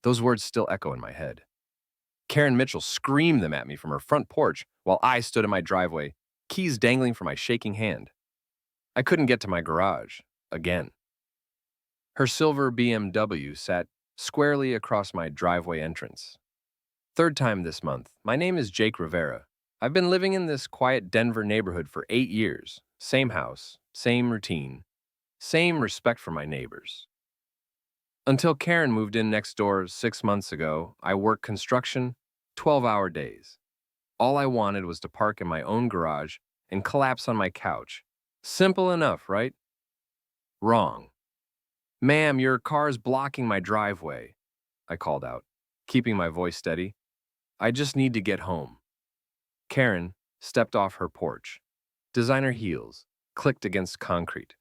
Those words still echo in my head. Karen Mitchell screamed them at me from her front porch while I stood in my driveway, keys dangling from my shaking hand. I couldn't get to my garage. Again. Her silver BMW sat squarely across my driveway entrance. Third time this month. My name is Jake Rivera. I've been living in this quiet Denver neighborhood for 8 years. Same house, same routine, same respect for my neighbors. Until Karen moved in next door 6 months ago, I worked construction, 12-hour days. All I wanted was to park in my own garage and collapse on my couch. Simple enough, right? Wrong. Ma'am, your car's blocking my driveway, I called out, keeping my voice steady. I just need to get home. Karen stepped off her porch. Designer heels clicked against concrete.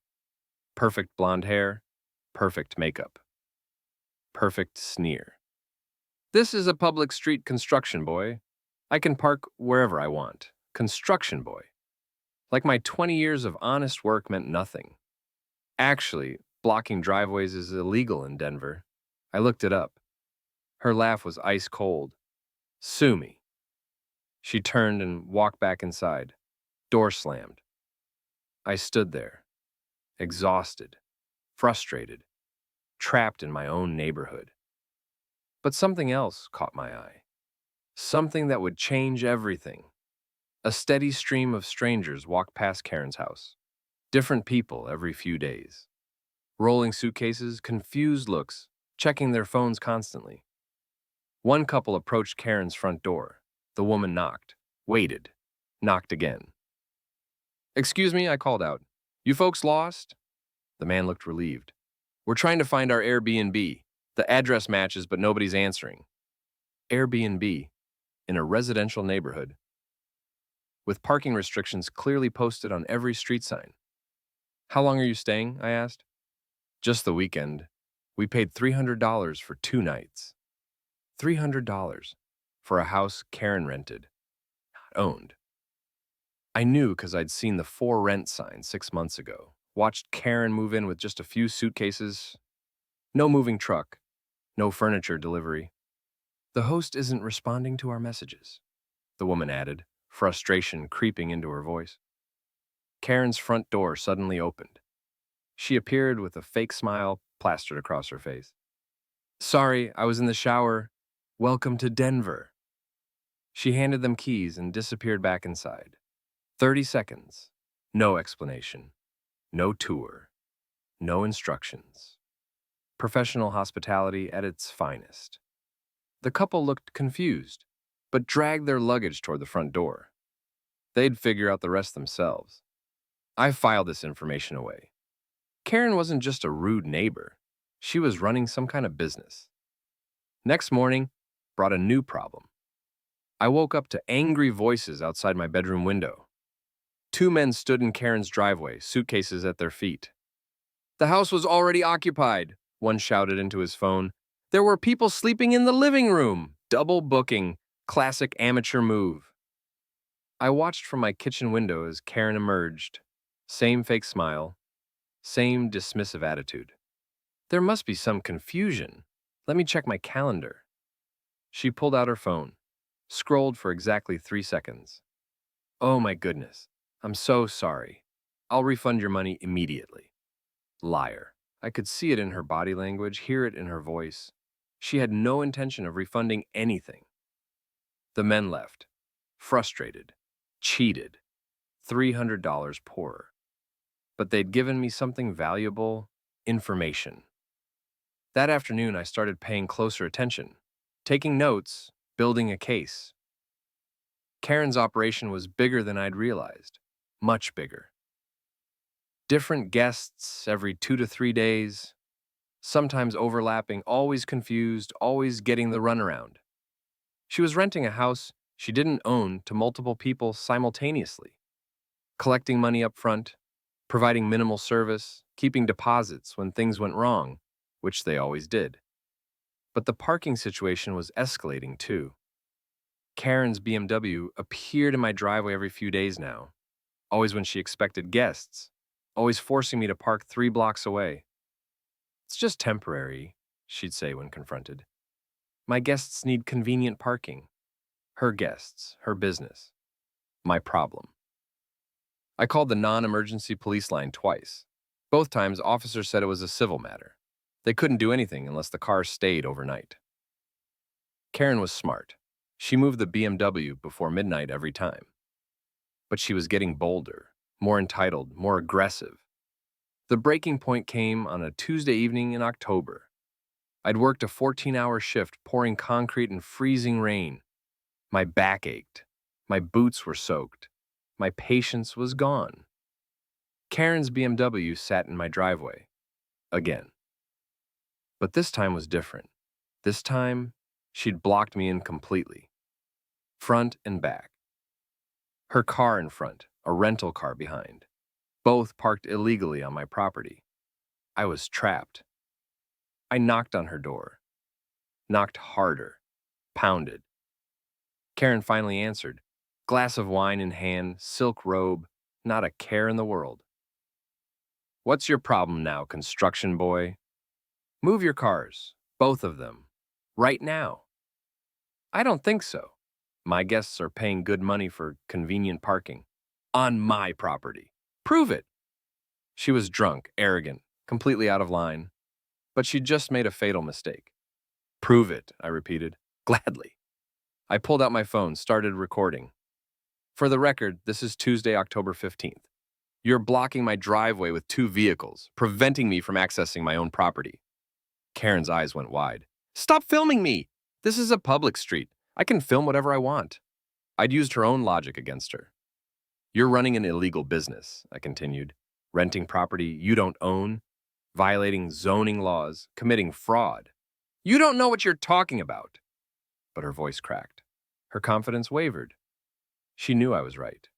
Perfect blonde hair, perfect makeup. Perfect sneer. This is a public street, construction boy. I can park wherever I want. Construction boy. Like my 20 years of honest work meant nothing. Actually, blocking driveways is illegal in Denver. I looked it up. Her laugh was ice cold. Sue me. She turned and walked back inside. Door slammed. I stood there, exhausted, frustrated, trapped in my own neighborhood. But something else caught my eye. Something that would change everything. A steady stream of strangers walked past Karen's house. Different people every few days. Rolling suitcases, confused looks, checking their phones constantly. One couple approached Karen's front door. The woman knocked, waited, knocked again. Excuse me, I called out. You folks lost? The man looked relieved. We're trying to find our Airbnb. The address matches, but nobody's answering. Airbnb, in a residential neighborhood, with parking restrictions clearly posted on every street sign. How long are you staying? I asked. Just the weekend. We paid $300 for 2 nights. $300 for a house Karen rented, not owned. I knew because I'd seen the for rent sign 6 months ago. Watched Karen move in with just a few suitcases. No moving truck. No furniture delivery. The host isn't responding to our messages, the woman added, frustration creeping into her voice. Karen's front door suddenly opened. She appeared with a fake smile plastered across her face. Sorry, I was in the shower. Welcome to Denver. She handed them keys and disappeared back inside. 30 seconds. No explanation. No tour. No instructions. Professional hospitality at its finest. The couple looked confused, but dragged their luggage toward the front door. They'd figure out the rest themselves. I filed this information away. Karen wasn't just a rude neighbor. She was running some kind of business. Next morning brought a new problem. I woke up to angry voices outside my bedroom window. 2 men stood in Karen's driveway, suitcases at their feet. The house was already occupied, one shouted into his phone. There were people sleeping in the living room. Double booking. Classic amateur move. I watched from my kitchen window as Karen emerged. Same fake smile. Same dismissive attitude. There must be some confusion. Let me check my calendar. She pulled out her phone, scrolled for exactly 3 seconds. Oh my goodness. I'm so sorry. I'll refund your money immediately. Liar. I could see it in her body language, hear it in her voice. She had no intention of refunding anything. The men left, frustrated, cheated, $300 poorer. But they'd given me something valuable, information. That afternoon, I started paying closer attention, taking notes, building a case. Karen's operation was bigger than I'd realized, much bigger. Different guests every 2 to 3 days, sometimes overlapping, always confused, always getting the runaround. She was renting a house she didn't own to multiple people simultaneously, collecting money up front, providing minimal service, keeping deposits when things went wrong, which they always did. But the parking situation was escalating too. Karen's BMW appeared in my driveway every few days now, always when she expected guests, always forcing me to park 3 blocks away. It's just temporary, she'd say when confronted. My guests need convenient parking. Her guests, her business, my problem. I called the non-emergency police line twice. Both times, officers said it was a civil matter. They couldn't do anything unless the car stayed overnight. Karen was smart. She moved the BMW before midnight every time. But she was getting bolder, more entitled, more aggressive. The breaking point came on a Tuesday evening in October. I'd worked a 14-hour shift pouring concrete in freezing rain. My back ached. My boots were soaked. My patience was gone. Karen's BMW sat in my driveway. Again. But this time was different. This time, she'd blocked me in completely. Front and back. Her car in front, a rental car behind. Both parked illegally on my property. I was trapped. I knocked on her door. Knocked harder. Pounded. Karen finally answered. Glass of wine in hand, silk robe, not a care in the world. What's your problem now, construction boy? Move your cars, both of them, right now. I don't think so. My guests are paying good money for convenient parking. On my property. Prove it. She was drunk, arrogant, completely out of line. But she'd just made a fatal mistake. Prove it, I repeated. Gladly. I pulled out my phone, started recording. For the record, this is Tuesday, October 15th. You're blocking my driveway with 2 vehicles, preventing me from accessing my own property. Karen's eyes went wide. Stop filming me! This is a public street. I can film whatever I want. I'd used her own logic against her. You're running an illegal business, I continued. Renting property you don't own, violating zoning laws, committing fraud. You don't know what you're talking about. But her voice cracked. Her confidence wavered. She knew I was right.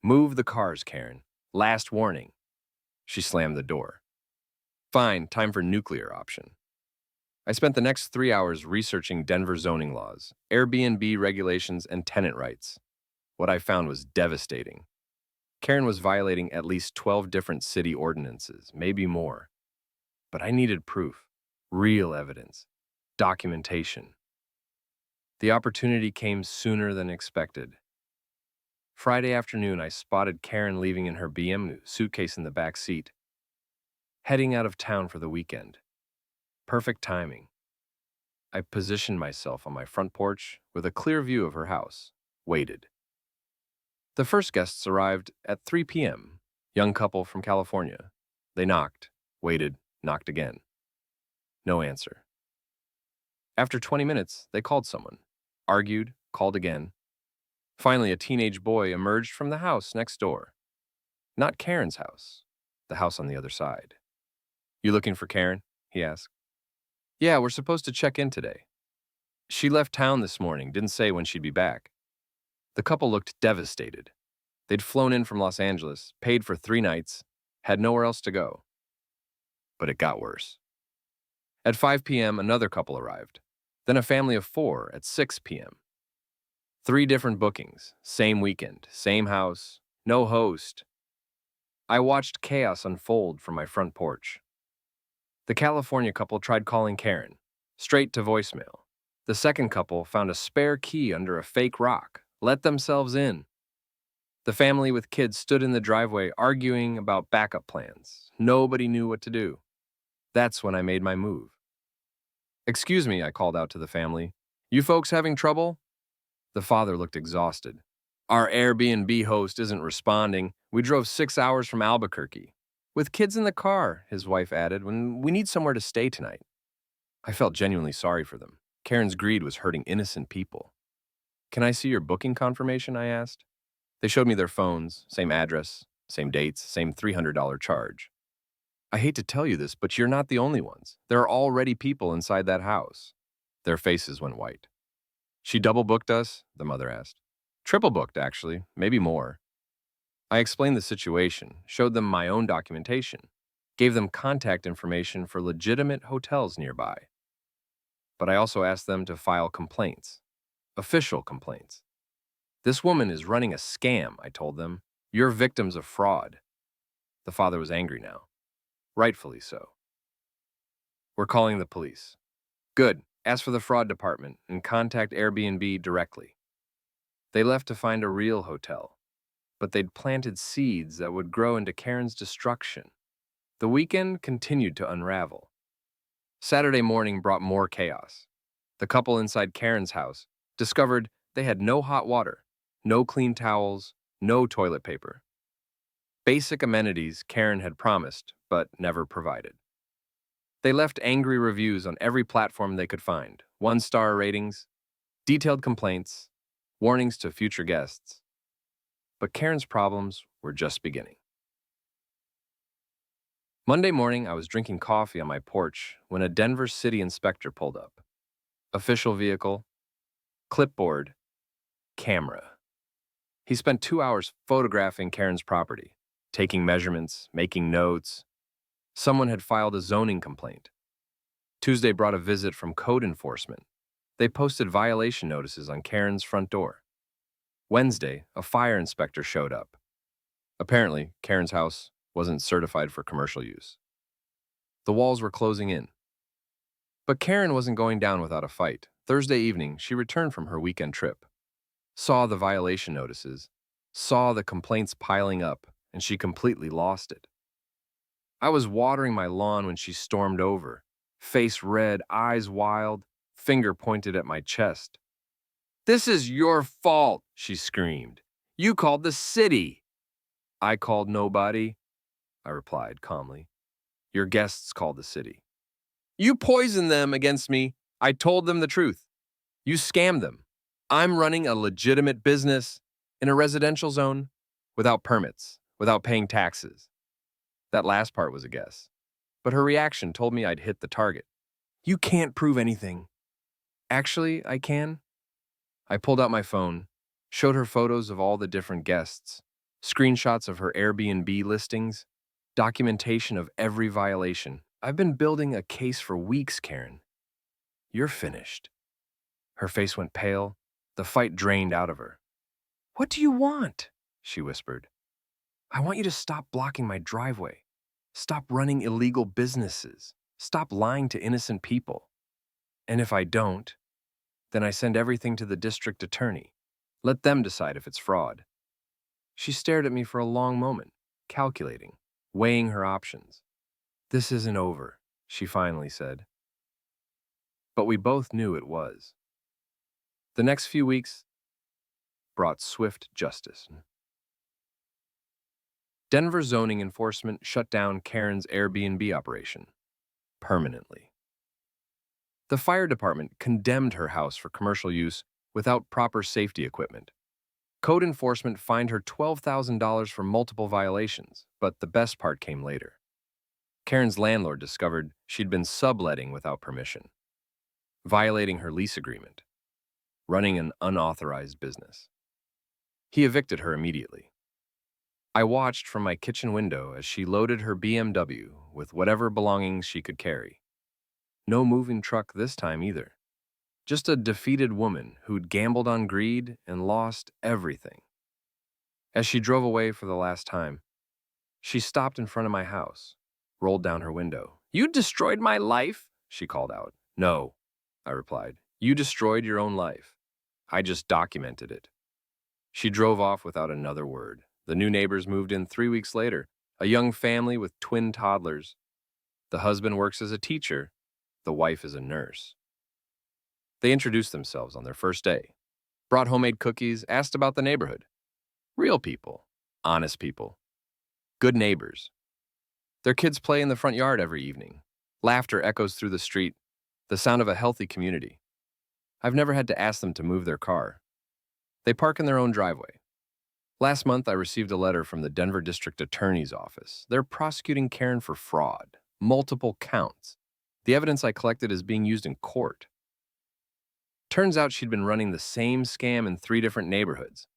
Move the cars, Karen. Last warning. She slammed the door. Fine, time for nuclear option. I spent the next 3 hours researching Denver zoning laws, Airbnb regulations, and tenant rights. What I found was devastating. Karen was violating at least 12 different city ordinances, maybe more. But I needed proof, real evidence, documentation. The opportunity came sooner than expected. Friday afternoon, I spotted Karen leaving in her BMW, suitcase in the back seat, heading out of town for the weekend. Perfect timing. I positioned myself on my front porch with a clear view of her house, waited. The first guests arrived at 3 p.m., young couple from California. They knocked, waited, knocked again. No answer. After 20 minutes, they called someone, argued, called again. Finally, a teenage boy emerged from the house next door. Not Karen's house, the house on the other side. You looking for Karen? He asked. Yeah, we're supposed to check in today. She left town this morning, didn't say when she'd be back. The couple looked devastated. They'd flown in from Los Angeles, paid for 3 nights, had nowhere else to go. But it got worse. At 5 p.m., another couple arrived. Then a family of 4 at 6 p.m. 3 different bookings, same weekend, same house, no host. I watched chaos unfold from my front porch. The California couple tried calling Karen, straight to voicemail. The second couple found a spare key under a fake rock, let themselves in. The family with kids stood in the driveway arguing about backup plans. Nobody knew what to do. That's when I made my move. Excuse me, I called out to the family. You folks having trouble? The father looked exhausted. Our Airbnb host isn't responding. We drove 6 hours from Albuquerque. With kids in the car, his wife added, when we need somewhere to stay tonight. I felt genuinely sorry for them. Karen's greed was hurting innocent people. Can I see your booking confirmation? I asked. They showed me their phones, same address, same dates, same $300 charge. I hate to tell you this, but you're not the only ones. There are already people inside that house. Their faces went white. She double booked us? The mother asked. Triple booked, actually, maybe more. I explained the situation, showed them my own documentation, gave them contact information for legitimate hotels nearby. But I also asked them to file complaints, official complaints. This woman is running a scam, I told them. You're victims of fraud. The father was angry now. Rightfully so. We're calling the police. Good. Ask for the fraud department and contact Airbnb directly. They left to find a real hotel, but they'd planted seeds that would grow into Karen's destruction. The weekend continued to unravel. Saturday morning brought more chaos. The couple inside Karen's house discovered they had no hot water, no clean towels, no toilet paper. Basic amenities Karen had promised, but never provided. They left angry reviews on every platform they could find, one-star ratings, detailed complaints, warnings to future guests. But Karen's problems were just beginning. Monday morning, I was drinking coffee on my porch when a Denver city inspector pulled up. Official vehicle, clipboard, camera. He spent 2 hours photographing Karen's property, taking measurements, making notes. Someone had filed a zoning complaint. Tuesday brought a visit from code enforcement. They posted violation notices on Karen's front door. Wednesday, a fire inspector showed up. Apparently, Karen's house wasn't certified for commercial use. The walls were closing in. But Karen wasn't going down without a fight. Thursday evening, she returned from her weekend trip, saw the violation notices, saw the complaints piling up, and she completely lost it. I was watering my lawn when she stormed over, face red, eyes wild, finger pointed at my chest. "This is your fault," she screamed. "You called the city." "I called nobody," I replied calmly. "Your guests called the city. You poisoned them against me. I told them the truth. You scammed them. I'm running a legitimate business in a residential zone without permits, without paying taxes." That last part was a guess, but her reaction told me I'd hit the target. "You can't prove anything." "Actually, I can." I pulled out my phone, showed her photos of all the different guests, screenshots of her Airbnb listings, documentation of every violation. "I've been building a case for weeks, Karen. You're finished." Her face went pale, the fight drained out of her. "What do you want?" she whispered. "I want you to stop blocking my driveway. Stop running illegal businesses. Stop lying to innocent people. And if I don't, then I send everything to the district attorney. Let them decide if it's fraud." She stared at me for a long moment, calculating, weighing her options. "This isn't over," she finally said. But we both knew it was. The next few weeks brought swift justice. Denver zoning enforcement shut down Karen's Airbnb operation permanently. The fire department condemned her house for commercial use without proper safety equipment. Code enforcement fined her $12,000 for multiple violations, but the best part came later. Karen's landlord discovered she'd been subletting without permission, violating her lease agreement, running an unauthorized business. He evicted her immediately. I watched from my kitchen window as she loaded her BMW with whatever belongings she could carry. No moving truck this time either. Just a defeated woman who'd gambled on greed and lost everything. As she drove away for the last time, she stopped in front of my house, rolled down her window. "You destroyed my life," she called out. "No," I replied. "You destroyed your own life. I just documented it." She drove off without another word. The new neighbors moved in 3 weeks later, a young family with twin toddlers. The husband works as a teacher, the wife is a nurse. They introduced themselves on their first day, brought homemade cookies, asked about the neighborhood. Real people, honest people, good neighbors. Their kids play in the front yard every evening. Laughter echoes through the street, the sound of a healthy community. I've never had to ask them to move their car. They park in their own driveway. Last month, I received a letter from the Denver District Attorney's Office. They're prosecuting Karen for fraud, multiple counts. The evidence I collected is being used in court. Turns out she'd been running the same scam in 3 different neighborhoods.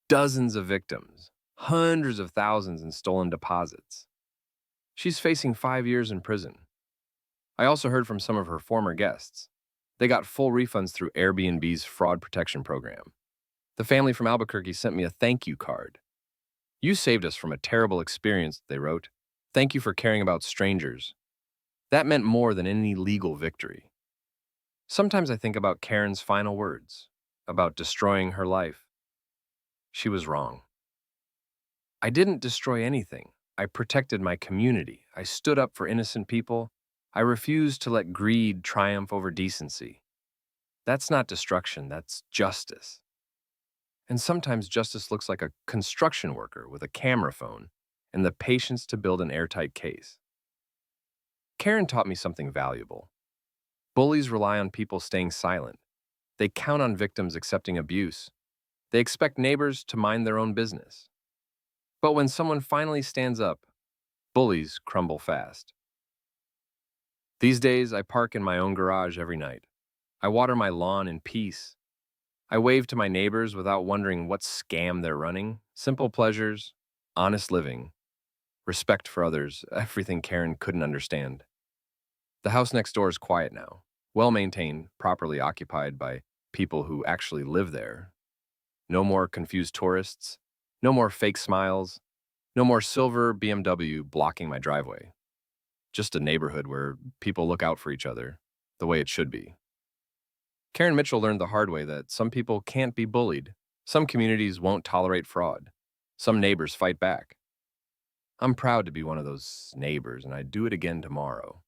Dozens of victims, hundreds of thousands in stolen deposits. She's facing 5 years in prison. I also heard from some of her former guests. They got full refunds through Airbnb's fraud protection program. The family from Albuquerque sent me a thank you card. "You saved us from a terrible experience," they wrote. "Thank you for caring about strangers." That meant more than any legal victory. Sometimes I think about Karen's final words, about destroying her life. She was wrong. I didn't destroy anything. I protected my community. I stood up for innocent people. I refused to let greed triumph over decency. That's not destruction, that's justice. And sometimes justice looks like a construction worker with a camera phone and the patience to build an airtight case. Karen taught me something valuable. Bullies rely on people staying silent. They count on victims accepting abuse. They expect neighbors to mind their own business. But when someone finally stands up, bullies crumble fast. These days, I park in my own garage every night. I water my lawn in peace. I wave to my neighbors without wondering what scam they're running. Simple pleasures, honest living, respect for others, everything Karen couldn't understand. The house next door is quiet now, well maintained, properly occupied by people who actually live there. No more confused tourists, no more fake smiles, no more silver BMW blocking my driveway. Just a neighborhood where people look out for each other the way it should be. Karen Mitchell learned the hard way that some people can't be bullied. Some communities won't tolerate fraud. Some neighbors fight back. I'm proud to be one of those neighbors, and I'd do it again tomorrow.